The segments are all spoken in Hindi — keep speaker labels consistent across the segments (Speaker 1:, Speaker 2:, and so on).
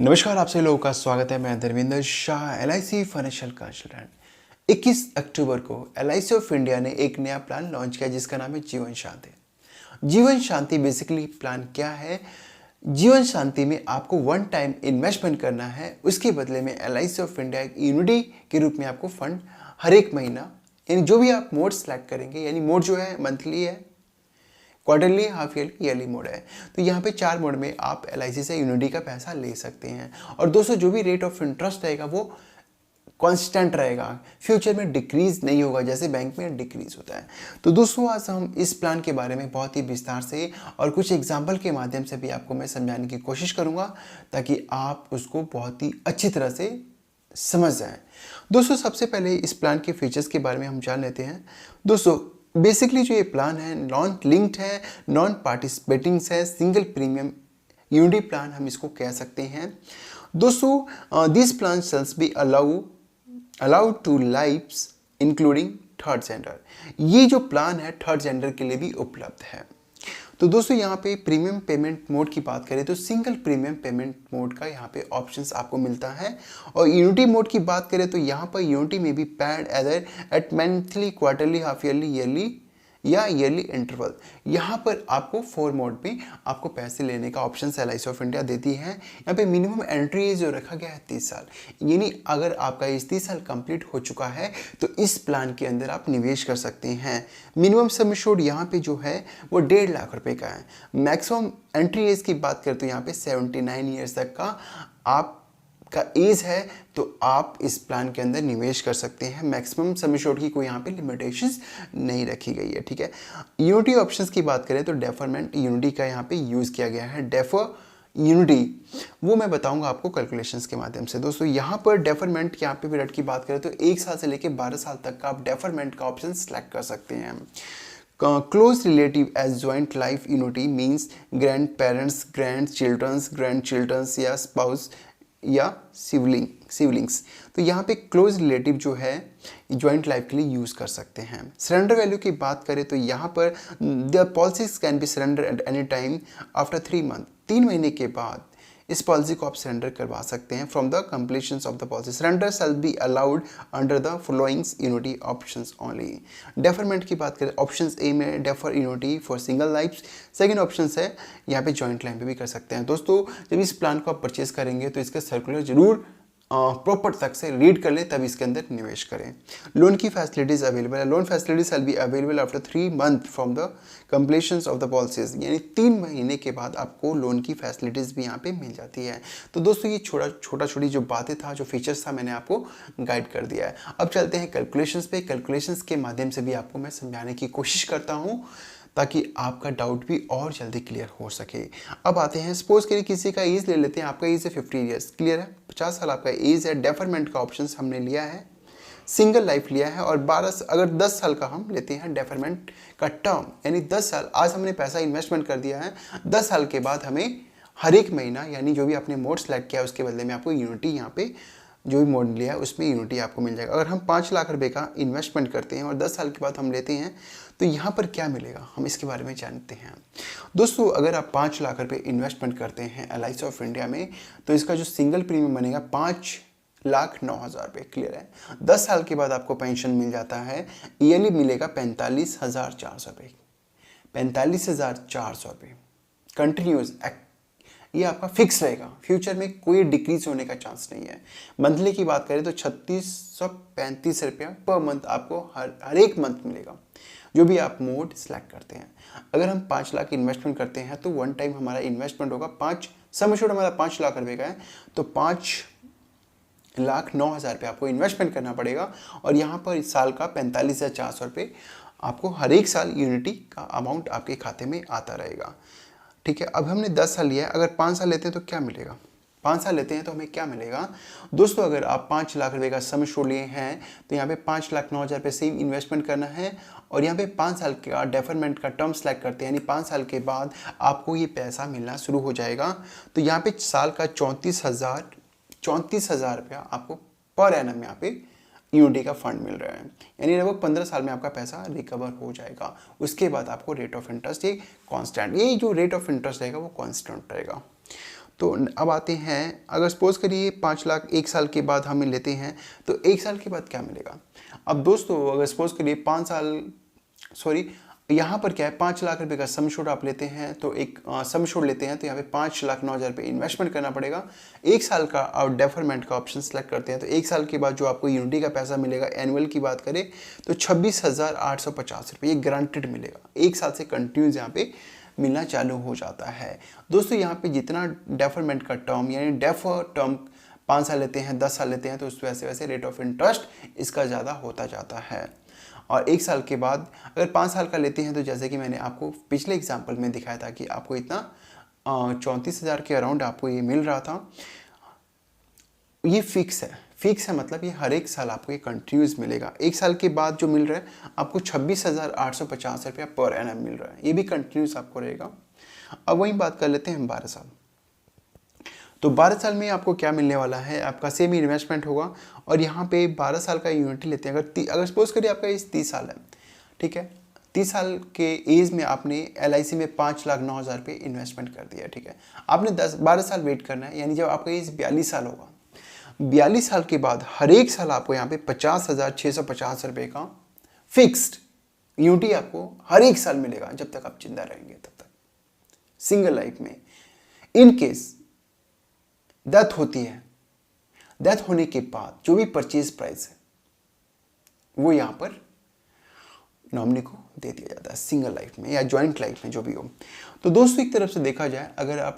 Speaker 1: नमस्कार, आप सभी लोगों का स्वागत है। मैं Dharmendra Shah, LIC financial consultant. 21 अक्टूबर को LIC ऑफ इंडिया ने एक नया प्लान लॉन्च किया जिसका नाम है जीवन शांति। जीवन शांति बेसिकली प्लान क्या है? जीवन शांति में आपको वन टाइम इन्वेस्टमेंट करना है, उसके बदले में LIC ऑफ इंडिया एक यूनिटी के रूप में आपको फंड हर एक महीना, यानी जो भी आप मोड सेलेक्ट करेंगे, यानी मोड जो है मंथली है, quarterly, half yearly, yearly mode है। तो यहाँ पे 4 मोड में आप LIC से यूनिटी का पैसा ले सकते हैं। और दोस्तों, जो भी रेट ऑफ इंटरेस्ट रहेगा वो कांस्टेंट रहेगा, फ्यूचर में डिक्रीज नहीं होगा जैसे बैंक में डिक्रीज होता है। तो दोस्तों, आज हम इस प्लान के बारे में बहुत ही विस्तार से और कुछ एग्जाम्पल के माध्यम से भी आपको मैं समझाने की कोशिश करूँगा ताकि आप उसको बहुत ही अच्छी तरह से समझ जाएं। दोस्तों, सबसे पहले इस प्लान के फीचर्स के बारे में हम जान लेते हैं। दोस्तों, बेसिकली जो ये प्लान है नॉन लिंक्ड है, नॉन पार्टिसिपेटिंग है, सिंगल प्रीमियम यूनिटी प्लान हम इसको कह सकते हैं। दोस्तों, this plan sells be allowed to lives including third gender. ये जो प्लान है थर्ड जेंडर के लिए भी उपलब्ध है। तो दोस्तों, यहाँ पे प्रीमियम पेमेंट मोड की बात करें तो सिंगल प्रीमियम पेमेंट मोड का यहाँ पे ऑप्शंस आपको मिलता है। और यूनिटी मोड की बात करें तो यहाँ पर यूनिटी में भी paid either at monthly, quarterly, half yearly, yearly या ईयरली इंटरवल, यहाँ पर आपको 4 मोड में आपको पैसे लेने का ऑप्शन LIC ऑफ इंडिया देती है। यहाँ पे मिनिमम एंट्री एज जो रखा गया है 30 साल, यानी अगर आपका एज 30 साल कंप्लीट हो चुका है तो इस प्लान के अंदर आप निवेश कर सकते हैं। मिनिमम सम एश्योर्ड यहाँ पे जो है वो 1.5 लाख रुपए का है। मैक्सिमम एंट्री एज की बात करें तो यहाँ पे 79 ईयर्स तक का आप का एज है, तो आप इस प्लान के अंदर निवेश कर सकते हैं। मैक्सिमम सम एश्योर्ड की कोई यहाँ पे लिमिटेशंस नहीं रखी गई है, ठीक है। यूनिटी ऑप्शंस की बात करें तो डेफरमेंट यूनिटी का यहाँ पे यूज़ किया गया है। डेफर यूनिटी वो मैं बताऊंगा आपको कैलकुलेशंस के माध्यम से। दोस्तों, यहाँ पर डेफरमेंट यहाँ पे पीरियड की बात करें तो 1 साल से लेकर 12 साल तक का आप डेफरमेंट का ऑप्शन सेलेक्ट कर सकते हैं। Close relative as joint life annuity means grand parents, grand childrens या स्पाउस या सिवलिंग्स। तो यहाँ पे क्लोज रिलेटिव जो है ज्वाइंट लाइफ के लिए यूज़ कर सकते हैं। सरेंडर वैल्यू की बात करें तो यहाँ पर the policies can be surrender at any time after 3 month. 3 महीने के बाद इस पॉलिसी को आप सरेंडर करवा सकते हैं from the completion of the policy. Surrender shall be allowed under the followings unity options only. Deferment की बात करें, ऑप्शन ए में defer unity for single life, second option है यहाँ पे जॉइंट लाइन पे भी कर सकते हैं। दोस्तों, जब इस प्लान को आप परचेज करेंगे तो इसका सर्कुलर जरूर प्रॉपर तक से रीड कर ले, तब इसके अंदर निवेश करें। लोन की फैसिलिटीज अवेलेबल है। Loan facilities will be available after 3 month from the completion of the policies, यानी 3 महीने के बाद आपको लोन की फैसिलिटीज भी यहाँ पे मिल जाती है। तो दोस्तों, ये छोटी जो बातें था, जो फीचर्स था, मैंने आपको गाइड कर दिया है। अब चलते हैं कैलकुलेशंस पे। कैलकुलेशंस के माध्यम से भी आपको मैं समझाने की कोशिश करता हूँ ताकि आपका डाउट भी और जल्दी क्लियर हो सके। अब आते हैं, सपोज करिए किसी का एज ले लेते हैं। आपका एज है 50 ईयर्स, क्लियर है, 50 साल आपका एज है। डेफरमेंट का ऑप्शन हमने लिया है, सिंगल लाइफ लिया है। और 12 अगर 10 साल का हम लेते हैं डेफरमेंट का टर्म, यानी 10 साल आज हमने पैसा इन्वेस्टमेंट कर दिया है, 10 साल के बाद हमें हर एक महीना, यानी जो भी आपने मोड सेलेक्ट किया उसके बदले में आपको यूनिटी, यहाँ पे जो भी मोड लिया है उसमें यूनिटी आपको मिल जाएगा। अगर हम 5 लाख रुपए का इन्वेस्टमेंट करते हैं और 10 साल के बाद हम लेते हैं तो यहाँ पर क्या मिलेगा, हम इसके बारे में जानते हैं। दोस्तों, अगर आप 5 लाख रुपए इन्वेस्टमेंट करते हैं LIC ऑफ इंडिया में तो इसका जो सिंगल प्रीमियम बनेगा 5,09,000 रुपये, क्लियर है। 10 साल के बाद आपको पेंशन मिल जाता है, ईयरली मिलेगा 45,400 रुपये, 45,400 रुपये कंटिन्यूस। ये आपका फिक्स रहेगा, फ्यूचर में कोई डिक्रीज होने का चांस नहीं है। मंथली की बात करें तो 3635 रुपया पर मंथ आपको हर एक मंथ मिलेगा, जो भी आप मोड सेलेक्ट करते हैं। अगर हम 5 लाख इन्वेस्टमेंट करते हैं तो वन टाइम हमारा इन्वेस्टमेंट होगा, सम एश्योर्ड हमारा 5 लाख रुपए का है, तो 5,09,000 रुपये आपको इन्वेस्टमेंट करना पड़ेगा। और यहाँ पर इस साल का 45,400 रुपये आपको हर एक साल यूनिटी का अमाउंट आपके खाते में आता रहेगा, ठीक है। अब हमने 10 साल लिया है, अगर 5 साल लेते हैं तो क्या मिलेगा, 5 साल लेते हैं तो हमें क्या मिलेगा। दोस्तों, अगर आप 5 लाख रुपए का सम एश्योर्ड लिए हैं तो यहाँ पे 5,09,000 रुपये सेम इन्वेस्टमेंट करना है। और यहाँ पे 5 साल का डेफरमेंट का टर्म सेलेक्ट करते हैं, यानी 5 साल के बाद आपको ये पैसा मिलना शुरू हो जाएगा। तो यहाँ पे साल का 34,000 रुपया आपको पर एनम यहाँ पे यूनिटी का फंड मिल रहा है, यानी लगभग 15 साल में आपका पैसा रिकवर हो जाएगा। उसके बाद आपको रेट ऑफ इंटरेस्ट ये कांस्टेंट, ये जो रेट ऑफ इंटरेस्ट रहेगा वो कांस्टेंट रहेगा। तो अब आते हैं, अगर सपोज करिए 5 लाख 1 साल के बाद हमें लेते हैं तो 1 साल के बाद क्या मिलेगा। अब दोस्तों अगर सपोज करिए 5 साल, सॉरी यहाँ पर क्या है, 5 लाख रुपए का सम एश्योर्ड आप लेते हैं तो एक सम एश्योर्ड लेते हैं तो यहाँ पे 5,09,000 रुपये इन्वेस्टमेंट करना पड़ेगा। 1 साल का और डेफरमेंट का ऑप्शन सेलेक्ट करते हैं तो 1 साल के बाद जो आपको यूनिटी का पैसा मिलेगा एनुअल की बात करें तो 26,850 रुपये ये गारंटेड मिलेगा। 1 साल से कंटिन्यूज यहाँ पे मिलना चालू हो जाता है। दोस्तों यहाँ पे जितना डेफरमेंट का टर्म यानी डेफर टर्म 5 साल लेते हैं 10 साल लेते हैं तो उस वैसे वैसे रेट ऑफ इंटरेस्ट इसका ज़्यादा होता जाता है। और 1 साल के बाद अगर 5 साल का लेते हैं तो जैसे कि मैंने आपको पिछले एग्जाम्पल में दिखाया था कि आपको इतना 34,000 के अराउंड आपको ये मिल रहा था। ये फिक्स है मतलब ये हर 1 साल आपको ये कंटिन्यूस मिलेगा। 1 साल के बाद जो मिल रहा है आपको 26,850 रुपया पर एनम मिल रहा है, ये भी कंटिन्यूस आपको रहेगा। अब वही बात कर लेते हैं 12 साल। तो 12 साल में आपको क्या मिलने वाला है, आपका सेम इन्वेस्टमेंट होगा और यहाँ पे 12 साल का यूनिटी लेते हैं। अगर सपोज करिए आपका एज 30 साल है, ठीक है, 30 साल के एज में आपने LIC में 5,09,000 रुपये इन्वेस्टमेंट कर दिया, ठीक है। आपने 12 साल वेट करना है, यानी जब आपका एज 42 साल होगा, 42 साल के बाद हर 1 साल आपको यहाँ पे 50,650 रुपये का फिक्स्ड यूनिटी आपको हर 1 साल मिलेगा जब तक आप जिंदा रहेंगे तब तक। सिंगल लाइफ में इन केस डेथ होती है, डेथ होने के बाद जो भी परचेज प्राइस है वो यहाँ पर नॉमिनी को दे दिया जाता है, सिंगल लाइफ में या जॉइंट लाइफ में जो भी हो। तो दोस्तों एक तरफ से देखा जाए, अगर आप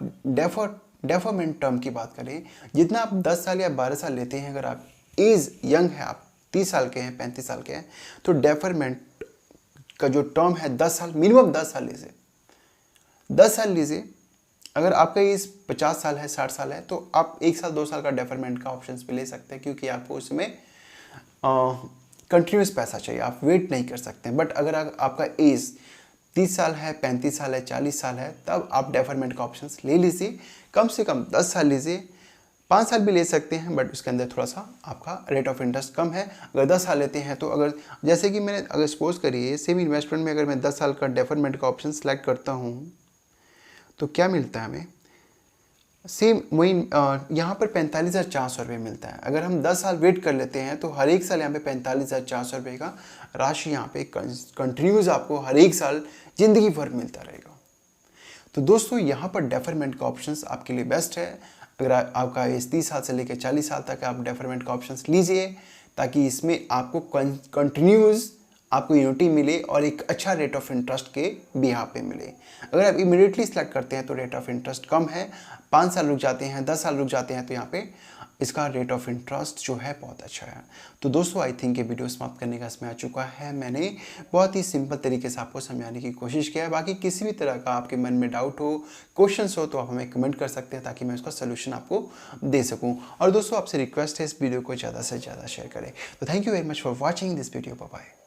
Speaker 1: डेफरमेंट टर्म की बात करें, जितना आप 10 साल या 12 साल लेते हैं, अगर आप एज यंग है, आप 30 साल के हैं 35 साल के हैं, तो डेफरमेंट का जो टर्म है 10 साल, मिनिमम 10 साल लीजिए, 10 साल लीजिए। अगर आपका एज 50 साल है 60 साल है तो आप 1 साल 2 साल का डेफरमेंट का ऑप्शन भी ले सकते हैं, क्योंकि आपको उसमें कंटिन्यूस पैसा चाहिए, आप वेट नहीं कर सकते हैं। बट अगर आपका एज 30 साल है 35 साल है 40 साल है तब आप डेफरमेंट का ऑप्शन ले लीजिए। कम से कम 10 साल लीजिए, 5 साल भी ले सकते हैं बट उसके अंदर थोड़ा सा आपका रेट ऑफ इंटरेस्ट कम है। अगर 10 साल लेते हैं तो अगर जैसे कि मैंने अगर सपोज करिए सेम इन्वेस्टमेंट में अगर मैं 10 साल का डेफरमेंट का ऑप्शन सेलेक्ट करता हूँ तो क्या मिलता है हमें, सेम वही यहाँ पर 45,400 रुपये मिलता है। अगर हम 10 साल वेट कर लेते हैं तो हर 1 साल यहाँ पे 45,400 रुपये का राशि यहाँ पे कंटिन्यूज आपको हर 1 साल ज़िंदगी भर मिलता रहेगा। तो दोस्तों यहाँ पर डेफरमेंट का ऑप्शंस आपके लिए बेस्ट है। अगर आपका एज 30 साल से लेकर 40 साल तक आप डेफरमेंट का ऑप्शंस लीजिए, ताकि इसमें आपको कंटिन्यूज आपको यूनिटी मिले और एक अच्छा रेट ऑफ इंटरेस्ट के बिहाफ पे मिले। अगर आप इमीडिएटली सेलेक्ट करते हैं तो रेट ऑफ इंटरेस्ट कम है, 5 साल रुक जाते हैं 10 साल रुक जाते हैं तो यहाँ पे इसका रेट ऑफ इंटरेस्ट जो है बहुत अच्छा है। तो दोस्तों आई थिंक ये वीडियो समाप्त करने का समय आ चुका है। मैंने बहुत ही सिंपल तरीके से आपको समझाने की कोशिश किया है। बाकी किसी भी तरह का आपके मन में डाउट हो, क्वेश्चंस हो तो आप हमें कमेंट कर सकते हैं ताकि मैं उसका सोल्यूशन आपको दे सकूं। और दोस्तों आपसे रिक्वेस्ट है इस वीडियो को ज़्यादा से ज़्यादा शेयर करें। तो thank you very much for watching this video. Bye bye.